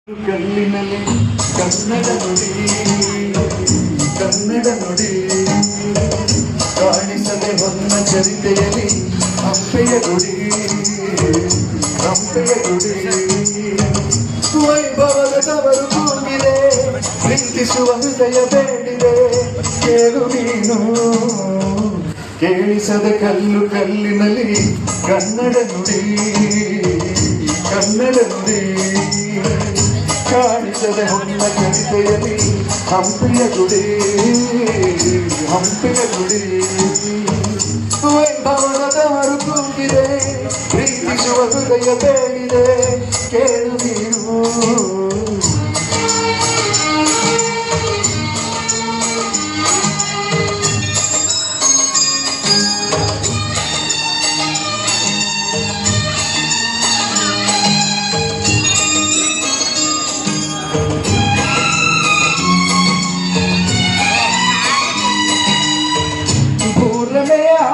ಕಲ್ಲಿನಲ್ಲಿ ಕನ್ನಡ ನುಡಿ ಕಾಣಿಸದೆ ಹೊನ್ನ ಚರಿತೆಯಲ್ಲಿ ಹಂಪೆಯ ಗುಡಿ ವೈಭವದ ತವರು ಕೂಗಿದೆ ಪ್ರೀತಿಸುವ ಹೃದಯ ಬೇಡಿದೆ ಕೇಳು ನೀನು ಕೇಳಿಸದ ಕಲ್ಲಿನಲ್ಲಿ ಕನ್ನಡ ನುಡಿ ಕಾಣಿಸದ ಹೊನ್ನ ಚರಿತೆಯಲ್ಲಿ ಹಂಪೆಯ ಗುಡಿ ವೈಭವನದವರು ಕೂಗಿದೆ ಪ್ರೀತಿಸುವ ಹೃದಯ ಬೇಡಿದೆ ಕೇಳು ನೀನು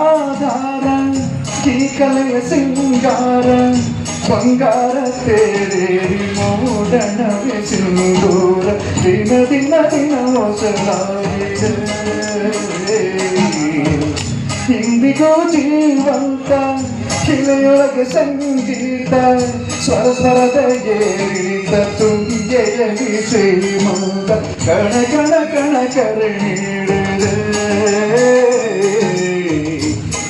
ಆಧಾರ ಈ ಕಲೆಯ ಸಿಂಗಾರ ಬಂಗಾರ ತೇರೇರಿ ಮೋಡಣವೆ ಸಿಂಧೂರ ದಿನ ಹೊಸಲಾಗಿದೆ ಇಂದಿಗೂ ಜೀವಂತ ಶಿಲೆಯೊಳಗೆ ಸಂಗೀತ ಸ್ವರದ ಏರಿತ ತುಂಗೆಯಲಿ ಶ್ರೀಮಂತ ಕಣ ಕರಣಿಡಿದೆ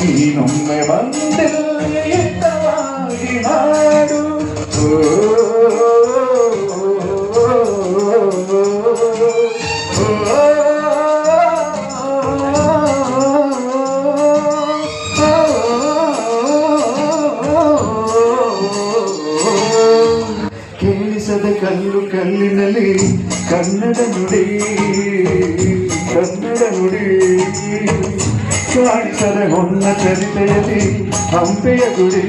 ನೀನೊಮ್ಮೆ ಬಂದಿಲ್ಲವಾಗಿ ಹಾಡು ಕೇಳಿಸದ ಕಲ್ಲಿನಲ್ಲಿ ಕನ್ನಡ ನುಡಿ ಕಾಣಿಸದ ಹೊನ್ನ ಚರಿತೆಯಲ್ಲಿ ಹಂಪೆಯ ಗುಡಿ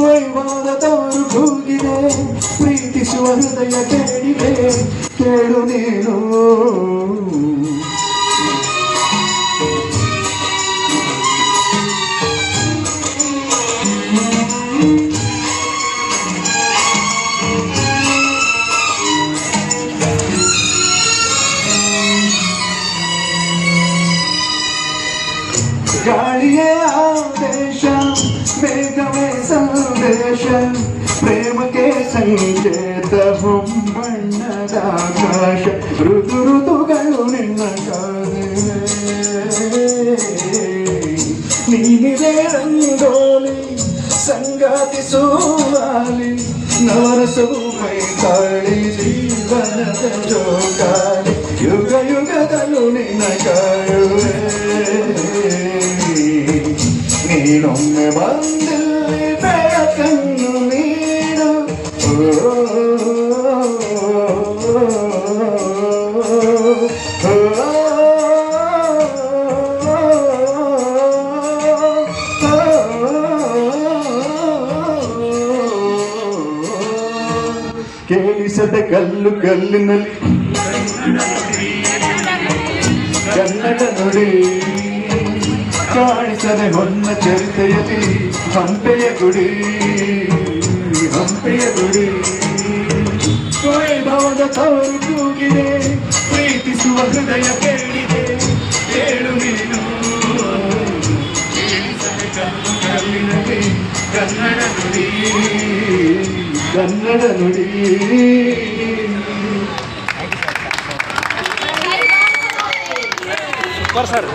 ವೈಭವದವರು ಕೂಗಿದೆ ಪ್ರೀತಿಸುವ ಹೃದಯ ಕೇಳಿದೆ ಕೇಳು ನೀನು ಗಾಳಿಯೇ ಆದೇಶ ಬೇಗವೇ ಸಂದೇಶ ಪ್ರೇಮಕ್ಕೆ ಸಂಕೇತ ಹೊಂಬಣ್ಣದ ಆಕಾಶ ಋತುಗಳು ನಿನ್ನ ಕಾದಿವೆ ನೀನಿದೆ ರಂಗೋಲಿ ಸಂಗಾತಿ ಸೋವಾಲಿ ನವರಸವು ಮೈತಾಳಿ ಜೀವನದ ಜೋಕಾಲಿ ಯುಗದಲ್ಲೂ ನಿನ್ನ ಕಾಯುವೆ ನೀನೊಮ್ಮೆ ಬಂದಿಲ್ಲಿ ಬೆಳಕನ್ನು ನೀಡು ಕೇಳಿಸದ ಕಲ್ಲಿನಲ್ಲಿ ಕನ್ನಡ ನುಡಿ ಕಾಣಿಸದೆ ಹೊನ್ನ ಚರಿತೆಯಲ್ಲಿ ಹಂಪೆಯ ಗುಡಿ ವೈಭವದ ತವರು ಕೂಗಿದೆ ಪ್ರೀತಿಸುವ ಹೃದಯ ಕೇಳಿದೆ ಕೇಳು ನೀನು ಕೇಳಿಸದೆ ಕಲ್ಲಿನಲ್ಲಿ ಕನ್ನಡ ನುಡಿ ಸರ್